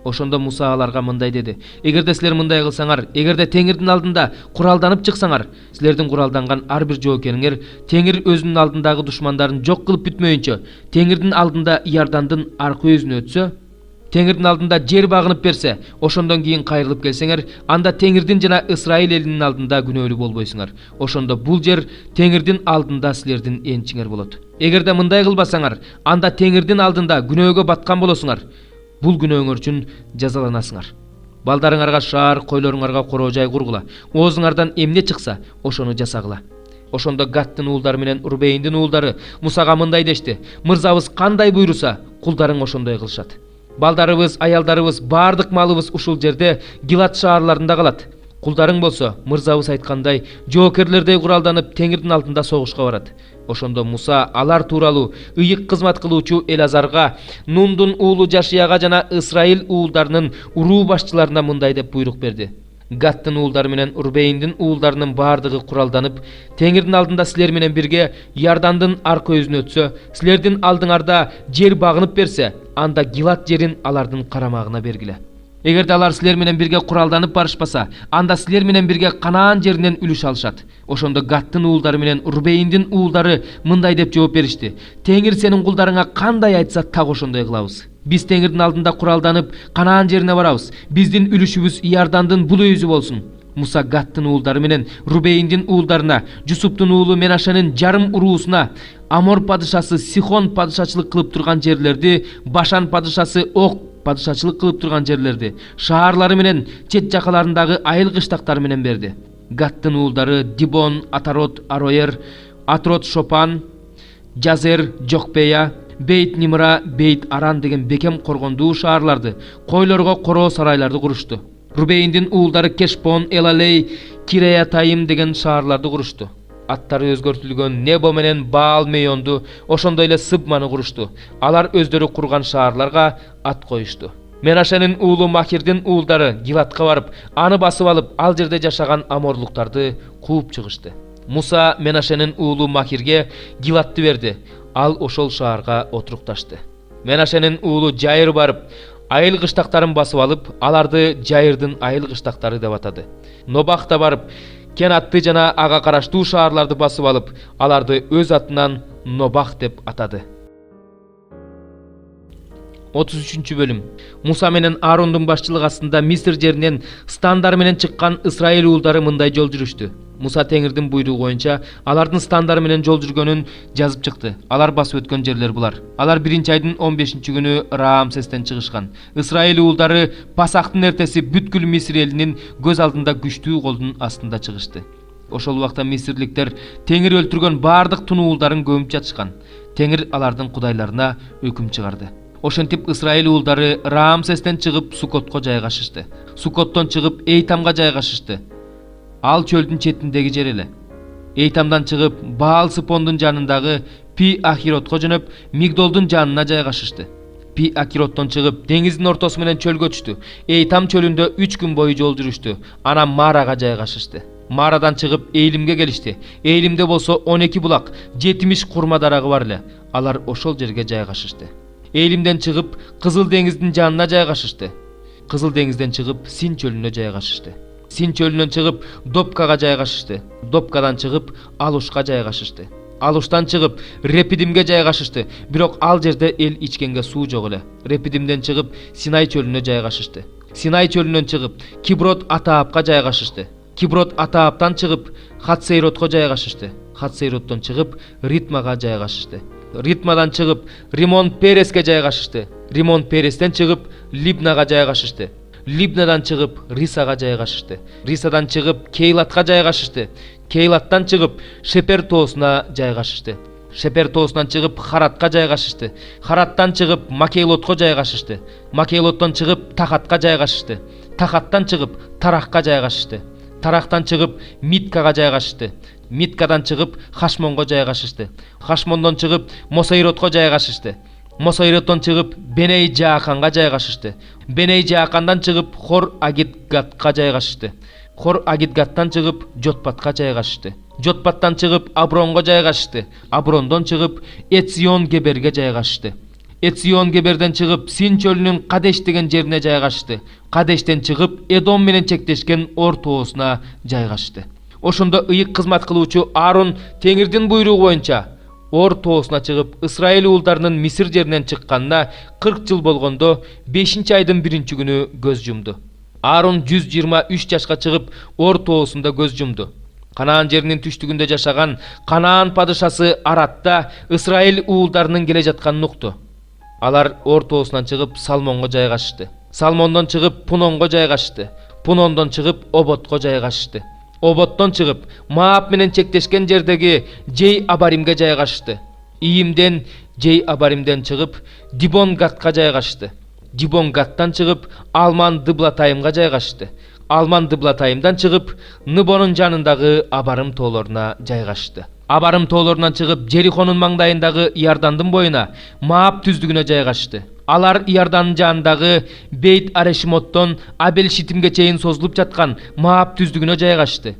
Ошондо Муса аларга мындай деди: эгерде силер мындай кылсаңар, эгерде Теңирдин алдында куралданып чыксаңар, силердин куралданган ар бир жоокериңер Теңир өзүнүн алдындагы душмандарын жок кылып бүтмөйүнчө, Теңирдин алдында Иордандын аркы өзүнө өтсө, Теңирдин алдында жер багынып берсе, ошондон кийин кайрылып келсеңер, анда Теңирдин жана Исраил элинин алдында күнөөлүү болбойсуңар. Ошондо бул жер Теңирдин алдында силердин энчиңер болот. Эгерде мындай кылбасаңар, анда Теңирдин алдында күнөөгө баткан болосуңар. Бул күнөөңөр үчүн жазаланасыңар. Балдарыңарга шаар, койлоруңарга короо жай кургула. Оозуңардан эмне чыкса, ошону жасагыла. Ошондо Гаттын уулдары менен Рубейндин уулдары Мусага мындай дешти: мырзабыз кандай буйруса, кулдарың ошондой кылышат. Балдарыбыз, аялдарыбыз, бардык малыбыз ушул жерде Гилат шаарларында калат. Кулдарың болсо, мырзабыз айткандай, жоокерлердей куралданып Теңирдин алдында согушка барат. Ошондо Муса алар тууралуу ыйык кызмат кылуучу Элазарга, Нундун уулу Жашияга жана Исраил уулдарынын уруу башчыларына мындай деп буйрук берди: Гаттын уулдары менен Рубейндин уулдарынын бардыгы куралданып, Теңирдин алдында силер менен бирге Иордандын аркы өзүнө өтсө, силердин алдыңарда жер багынып берсе, анда Гилат жерин алардын карамагына бергиле. Эгерде алар силер менен бирге куралданып барышпаса, анда силер менен бирге Канаан жеринен үлүш алышат. Ошондо Гаттын уулдары менен Рубейндин уулдары мындай деп жооп беришти: Теңир сенин кулдарыңа кандай айтса так ошондой кылабыз. Биз Теңирдин алдында куралданып Канаан жерине барабыз. Биздин үлүшүбүз Иордандын бул өзү болсун. Муса Гаттын уулдары менен Рубейндин уулдарына, Жусуптун уулу Менашенин жарым уруусуна, Амор падышасы Сихон падышачылык кылып турган жерлерди, Башан падышасы Ог падышачылык кылып турган жерлерди, шаарлары менен чет жакаларындагы айыл кыштактары менен берди. Гаттын уулдары Дибон, Атарот, Ароер, Атрот Шопан, Жазер, Жокпея, Бейт Нимра, Бейт Аран деген бекем коргондуу шаарларды, койлорго короо сарайларды курушту. Рубейндин уулдары Кешпон, Элалей, Киреятайым деген шаарларды курушту. Аттары өзгөртүлгөн Небо менен Баал Мейонду, ошондой эле Сыбманы курушту. Алар өздөрү курган шаарларга ат коюшту. Менашенин уулу Махирдин уулдары Гилатка барып, аны басып алып, ал жерде жашаган аморлуктарды кууп чыгышты. Муса Менашенин уулу Махирге Гилатты берди. Ал ошол шаарга отурукташты. Менашенин уулу Жайыр барып, айыл кыштактарын басып алып, аларды Жайырдын айыл кыштактары деп атады. Нобах да барып, Кенатты жана ага караштуу шаарларды басып алып, аларды өз атынан Нобах деп атады. 33 бөлүм. Муса менен Аарондун башчылык астында Мисир жеринен стандар менен чыккан Исраил уулдары мындай жол жүрүштү. Муса Теңирдин буйругу боюнча алардын стандары менен жол жүргөнүн жазып чыкты. Алар басып өткөн жерлер булар. Алар 1-айдын 15-күнү Раамсестен чыгышкан. Исраил уулдары Пасактын эртеси бүткүл Мисир элинин көз алдында күчтүү колдун астында чыгышты. Ошол убакта мисирликтер Теңир өлтүргөн бардык тунуулдарын көмүп жатышкан. Теңир алардын кудайларына өкүм чыгарды. Ошентип Исраил уулдары Раамсестен чыгып Суккотко жайгашышты. Суккоттон чыгып Эйтамга жайгашышты. Ал чөлдүн четиндеги жер эле. Эйтамдан чыгып Баал Сыпондун жанындагы Пи Ахиротко жөнөп Мигдолдун жанына жайгашышты. Пи Ахироттон чыгып деңиздин ортосу менен чөлгө түштү. Эйтам чөлүндө 3 күн бою жол жүрүштү. Анан Марага жайгашышты. Марадан чыгып Эйлимге келишти. Эйлимде болсо 12 булак, 70 курма дарагы бар эле. Алар ошол жерге жайгашышты. Эйлимден чыгып Кызыл деңиздин жанына жайгашышты. Кызыл деңизден чыгып Син чөлүнө жайгашышты. Син чөлүнөн чыгып Допкага жайгашышты. Допкадан чыгып Алушка жайгашышты. Алуштан чыгып Репидимге жайгашышты. Бирок ал жерде эл ичкенге суу жок эле. Репидимден чыгып Синай чөлүнө жайгашышты. Синай чөлүнөн чыгып Киброт Атаапка жайгашышты. Киброт Атааптан чыгып Хатсейротко жайгашышты. Хатсейроттон чыгып Ритмага жайгашышты. Ритмадан чыгып Римон Переске жайгашышты. Римон Перестен чыгып Либнага жайгашышты. Либнадан чыгып Рисага жайгашышты. Рисадан чыгып Кейлатка жайгашышты. Кейлаттан чыгып Шепер тоосуна жайгашышты. Шепер тоосунан чыгып Харатка жайгашышты. Хараттан чыгып Макейлотко жайгашышты. Макейлоттон чыгып Тахатка жайгашышты. Тахаттан чыгып Тарахка жайгашышты. Тарахтан чыгып Миткага жайгашышты. Миткадан чыгып Хашмонго жайгашышты. Хашмондон чыгып Мосейротко жайгашышты. Мосейроттон чыгып Беней Жааканга жайгашышты. Беней Жаакандан чыгып Хор Агитгатка жайгашышты. Хор Агитгаттан чыгып Жотпатка жайгашышты. Жотпаттан чыгып Абронго жайгашышты. Аброндон чыгып Эцион Геберге жайгашышты. Etsion Geberden çıkıp Sin çölünün Kadeş degen жерine жайгашты. Kadeşten çıkıp Edom menen çekleşken Orta Oosuna жайгашты. Oşonda ıyık kızmat kılıuçu Aaron Teңирдин buyruğu boyunca Orta Oosuna çıkıp İsrail uulдарынын Misir жеринен çıkkanına 40 жыл болгондо 5-nji aydın 1-nji günü göz jumdu. Aaron 123 jaşka çıkıp Orta Oosunda göz jumdu. Kanaan жеринин түштүгүндө жашаган Kanaan padышасы Arat'ta İsrail uulдарынын келе жатканын укtu. Алар Orta Oosунан çıkıp Salmonga жайгашты. Salmondan çıkıp Punonga жайгашты. Punondan çıkıp Obotga жайгашты. Obottan çıkıp Moab menen çekleşken jerdegi Jey Abarimge жайгашты. İyimden Jey Abarimden çıkıp Dibon Gatga жайгашты. Dibon Gattan çıkıp Alman Diblatayimga жайгашты. Alman Diblatayimdan çıkıp Nibonun janındagı Abarim tooloruna жайгашты. Abarim toolorundan çıkıp Jerihonun mangdayındagı Yardandın boyuna Moab түздүгүнө жайгашты. Alar Yardanın janındagı Beyt Areshimotton Abel Shittimge çeyin sozulup жаткан Moab түздүгүнө жайгашты.